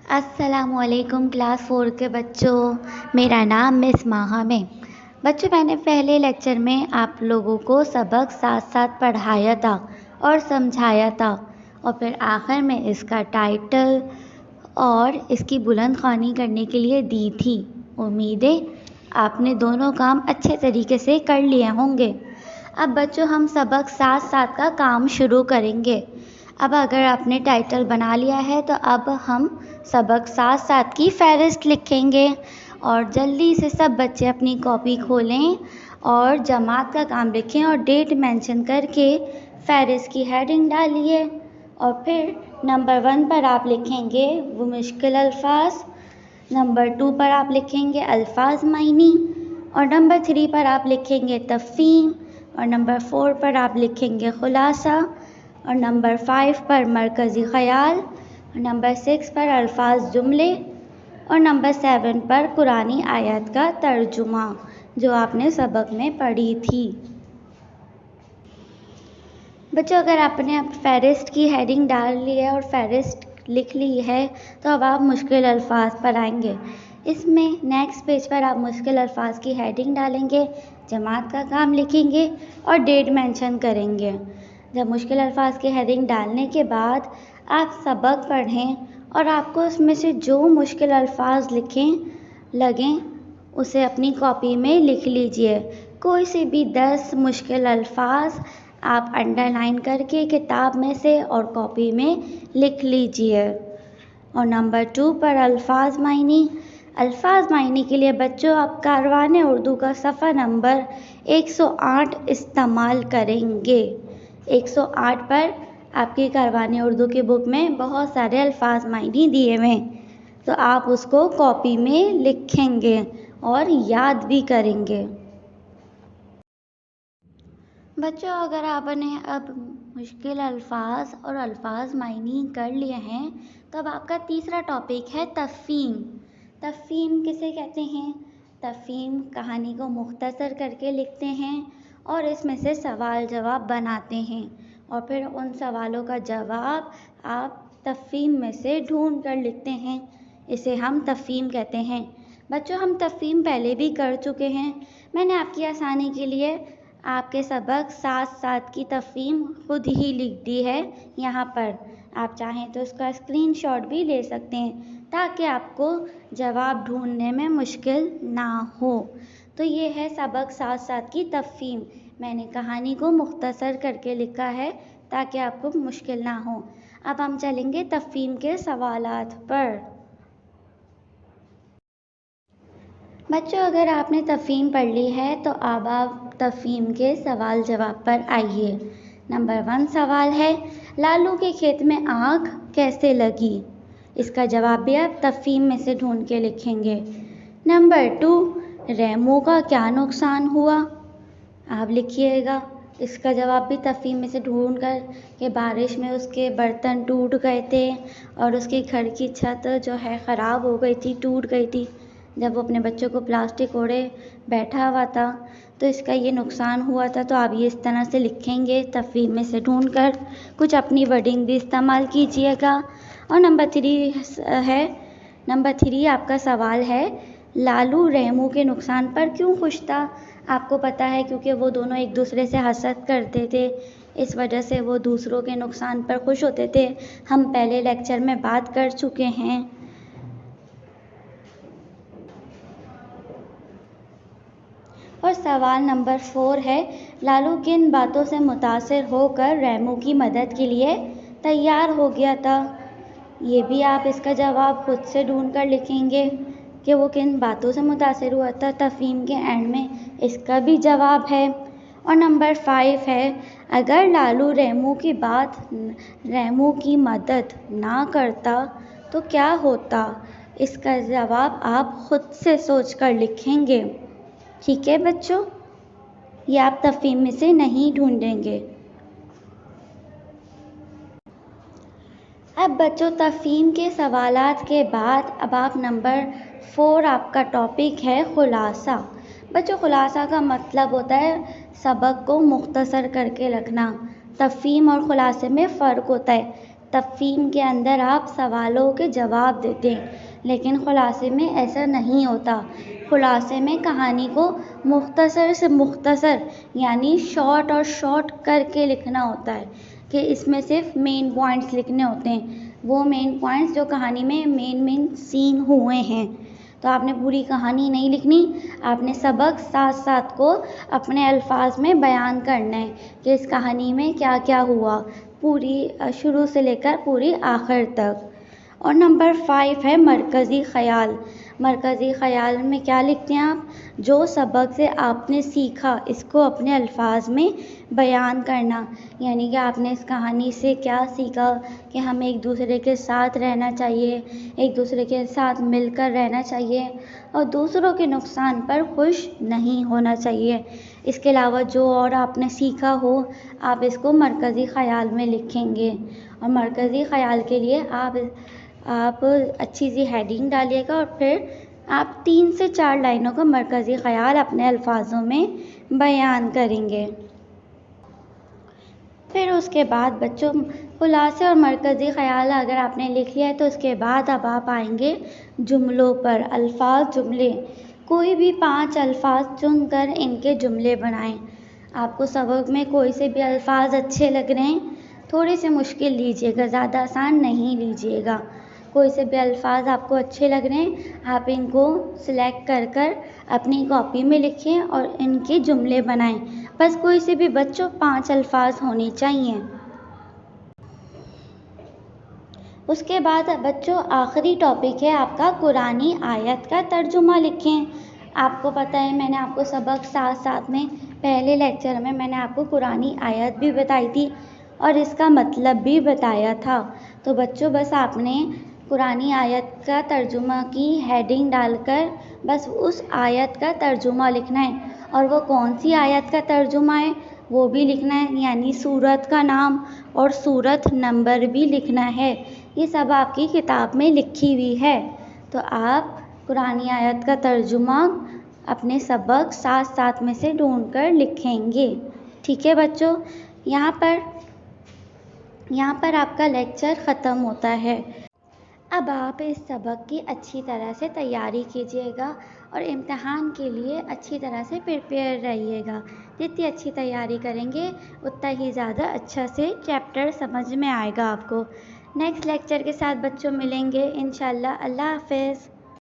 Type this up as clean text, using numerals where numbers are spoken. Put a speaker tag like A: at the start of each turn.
A: السلام علیکم کلاس 4 کے بچوں، میرا نام مس ماہا میں۔ بچوں، میں نے پہلے لیکچر میں آپ لوگوں کو سبق ساتھ ساتھ پڑھایا تھا اور سمجھایا تھا، اور پھر آخر میں اس کا ٹائٹل اور اس کی بلند خوانی کرنے کے لیے دی تھی۔ امید ہے آپ نے دونوں کام اچھے طریقے سے کر لیے ہوں گے۔ اب بچوں، ہم سبق ساتھ ساتھ کا کام شروع کریں گے۔ اب اگر آپ نے ٹائٹل بنا لیا ہے تو اب ہم سبق ساتھ ساتھ کی فہرست لکھیں گے، اور جلدی سے سب بچے اپنی کاپی کھولیں اور جماعت کا کام لکھیں اور ڈیٹ مینشن کر کے فہرست کی ہیڈنگ ڈالیے۔ اور پھر نمبر 1 پر آپ لکھیں گے وہ مشکل الفاظ، نمبر 2 پر آپ لکھیں گے الفاظ معنی، اور نمبر 3 پر آپ لکھیں گے تفہیم، اور نمبر 4 پر آپ لکھیں گے خلاصہ، اور نمبر 5 پر مرکزی خیال، اور نمبر 6 پر الفاظ جملے، اور نمبر 7 پر قرآنی آیات کا ترجمہ جو آپ نے سبق میں پڑھی تھی۔ بچوں، اگر آپ نے فہرست کی ہیڈنگ ڈال لی ہے اور فہرست لکھ لی ہے تو اب آپ مشکل الفاظ پر آئیں گے۔ اس میں نیکسٹ پیج پر آپ مشکل الفاظ کی ہیڈنگ ڈالیں گے، جماعت کا کام لکھیں گے اور ڈیٹ مینشن کریں گے۔ جب مشکل الفاظ کی ہیڈنگ ڈالنے کے بعد آپ سبق پڑھیں اور آپ کو اس میں سے جو مشکل الفاظ لگیں اسے اپنی کاپی میں لکھ لیجئے۔ کوئی سے بھی 10 مشکل الفاظ آپ انڈر لائن کر کے کتاب میں سے اور کاپی میں لکھ لیجئے۔ اور نمبر 2 پر الفاظ معنی۔ الفاظ معنی کے لیے بچوں آپ کاروان اردو کا صفحہ نمبر 108 استعمال کریں گے۔ 108 پر آپ کی کاروان اردو کی بک میں بہت سارے الفاظ معنی دیے ہوئے ہیں، تو آپ اس کو کاپی میں لکھیں گے اور یاد بھی کریں گے۔ بچوں، اگر آپ نے اب مشکل الفاظ اور الفاظ معنی کر لیے ہیں تو اب آپ کا تیسرا ٹاپک ہے تفہیم۔ تفہیم کسے کہتے ہیں؟ تفہیم کہانی کو مختصر کر کے لکھتے ہیں اور اس میں سے سوال جواب بناتے ہیں، اور پھر ان سوالوں کا جواب آپ تفہیم میں سے ڈھونڈ کر لکھتے ہیں۔ اسے ہم تفہیم کہتے ہیں۔ بچوں، ہم تفہیم پہلے بھی کر چکے ہیں۔ میں نے آپ کی آسانی کے لیے آپ کے سبق ساتھ ساتھ کی تفہیم خود ہی لکھ دی ہے یہاں پر۔ آپ چاہیں تو اس کا اسکرین شاٹ بھی لے سکتے ہیں تاکہ آپ کو جواب ڈھونڈنے میں مشکل نہ ہو۔ تو یہ ہے سبق ساتھ ساتھ کی تفہیم۔ میں نے کہانی کو مختصر کر کے لکھا ہے تاکہ آپ کو مشکل نہ ہو۔ اب ہم چلیں گے تفہیم کے سوالات پر۔ بچوں، اگر آپ نے تفہیم پڑھ لی ہے تو اب آپ تفہیم کے سوال جواب پر آئیے۔ نمبر 1 سوال ہے، لالو کے کھیت میں آگ کیسے لگی؟ اس کا جواب بھی آپ تفہیم میں سے ڈھونڈ کے لکھیں گے۔ نمبر 2، ریمو کا کیا نقصان ہوا؟ آپ لکھیے گا۔ اس کا جواب بھی تفہیم میں سے ڈھونڈ کر کہ بارش میں اس کے برتن ٹوٹ گئے تھے اور اس کے گھر کی چھت جو ہے خراب ہو گئی تھی، ٹوٹ گئی تھی جب وہ اپنے بچوں کو پلاسٹک اوڑھے بیٹھا ہوا تھا، تو اس کا یہ نقصان ہوا تھا۔ تو آپ یہ اس طرح سے لکھیں گے تفہیم میں سے ڈھونڈ کر، کچھ اپنی ورڈنگ بھی استعمال کیجیے گا۔ اور نمبر 3 آپ کا سوال ہے، لالو ریمو کے نقصان پر کیوں خوش تھا؟ آپ کو پتہ ہے کیونکہ وہ دونوں ایک دوسرے سے حسد کرتے تھے، اس وجہ سے وہ دوسروں کے نقصان پر خوش ہوتے تھے۔ ہم پہلے لیکچر میں بات کر چکے ہیں۔ اور سوال نمبر 4 ہے، لالو کن باتوں سے متاثر ہو کر ریمو کی مدد کے لیے تیار ہو گیا تھا؟ یہ بھی آپ اس کا جواب خود سے ڈھونڈ کر لکھیں گے کہ وہ کن باتوں سے متاثر ہوا تھا۔ تفہیم کے اینڈ میں اس کا بھی جواب ہے۔ اور نمبر 5 ہے، اگر لالو ریمو کی مدد نہ کرتا تو کیا ہوتا؟ اس کا جواب آپ خود سے سوچ کر لکھیں گے۔ ٹھیک ہے بچوں، یہ آپ تفہیم میں سے نہیں ڈھونڈیں گے۔ اب بچوں، تفہیم کے سوالات کے بعد اب آپ نمبر 4 آپ کا ٹاپک ہے خلاصہ۔ بچوں، خلاصہ کا مطلب ہوتا ہے سبق کو مختصر کر کے رکھنا۔ تفہیم اور خلاصے میں فرق ہوتا ہے۔ تفہیم کے اندر آپ سوالوں کے جواب دیتے ہیں، لیکن خلاصے میں ایسا نہیں ہوتا۔ خلاصے میں کہانی کو مختصر سے مختصر یعنی شارٹ اور شارٹ کر کے لکھنا ہوتا ہے کہ اس میں صرف مین پوائنٹس لکھنے ہوتے ہیں، وہ مین پوائنٹس جو کہانی میں مین سین ہوئے ہیں۔ تو آپ نے پوری کہانی نہیں لکھنی، آپ نے سبق ساتھ ساتھ کو اپنے الفاظ میں بیان کرنا ہے کہ اس کہانی میں کیا کیا ہوا، پوری شروع سے لے کر پوری آخر تک۔ اور نمبر 5 ہے مرکزی خیال۔ مرکزی خیال میں کیا لکھتے ہیں آپ؟ جو سبق سے آپ نے سیکھا اس کو اپنے الفاظ میں بیان کرنا، یعنی کہ آپ نے اس کہانی سے کیا سیکھا کہ ہمیں ایک دوسرے کے ساتھ رہنا چاہیے، ایک دوسرے کے ساتھ مل کر رہنا چاہیے اور دوسروں کے نقصان پر خوش نہیں ہونا چاہیے۔ اس کے علاوہ جو اور آپ نے سیکھا ہو آپ اس کو مرکزی خیال میں لکھیں گے، اور مرکزی خیال کے لیے آپ اچھی سی ہیڈنگ ڈالیے گا اور پھر آپ 3 سے 4 لائنوں کا مرکزی خیال اپنے الفاظوں میں بیان کریں گے۔ پھر اس کے بعد بچوں خلاصے اور مرکزی خیال اگر آپ نے لکھ لیا ہے تو اس کے بعد اب آپ آئیں گے جملوں پر۔ الفاظ، جملے، کوئی بھی 5 الفاظ چن کر ان کے جملے بنائیں۔ آپ کو سبق میں کوئی سے بھی الفاظ اچھے لگ رہے ہیں تھوڑے سے مشکل لیجیے گا، زیادہ آسان نہیں لیجیے گا۔ کوئی سے بھی الفاظ آپ کو اچھے لگ رہے ہیں آپ ان کو سلیکٹ کر کر اپنی کاپی میں لکھیں اور ان کے جملے بنائیں۔ بس کوئی سے بھی بچوں 5 الفاظ ہونے چاہیے۔ اس کے بعد بچوں آخری ٹاپک ہے آپ کا قرآنی آیت کا ترجمہ لکھیں۔ آپ کو پتہ ہے میں نے آپ کو سبق ساتھ ساتھ میں پہلے لیکچر میں نے آپ کو قرآنی آیت بھی بتائی تھی اور اس کا مطلب بھی بتایا تھا۔ تو بچوں بس آپ نے قرآنی آیت کا ترجمہ کی ہیڈنگ ڈال کر بس اس آیت کا ترجمہ لکھنا ہے، اور وہ کون سی آیت کا ترجمہ ہے وہ بھی لکھنا ہے، یعنی سورت کا نام اور سورت نمبر بھی لکھنا ہے۔ یہ سب آپ کی کتاب میں لکھی ہوئی ہے، تو آپ قرآنی آیت کا ترجمہ اپنے سبق ساتھ ساتھ میں سے ڈھونڈ کر لکھیں گے۔ ٹھیک ہے بچوں، یہاں پر آپ کا لیکچر ختم ہوتا ہے۔ اب آپ اس سبق کی اچھی طرح سے تیاری کیجیے گا اور امتحان کے لیے اچھی طرح سے پریپیئر رہیے گا۔ جتنی اچھی تیاری کریں گے اتنا ہی زیادہ اچھا سے چیپٹر سمجھ میں آئے گا آپ کو۔ نیکسٹ لیکچر کے ساتھ بچوں ملیں گے انشاءاللہ۔ اللہ حافظ۔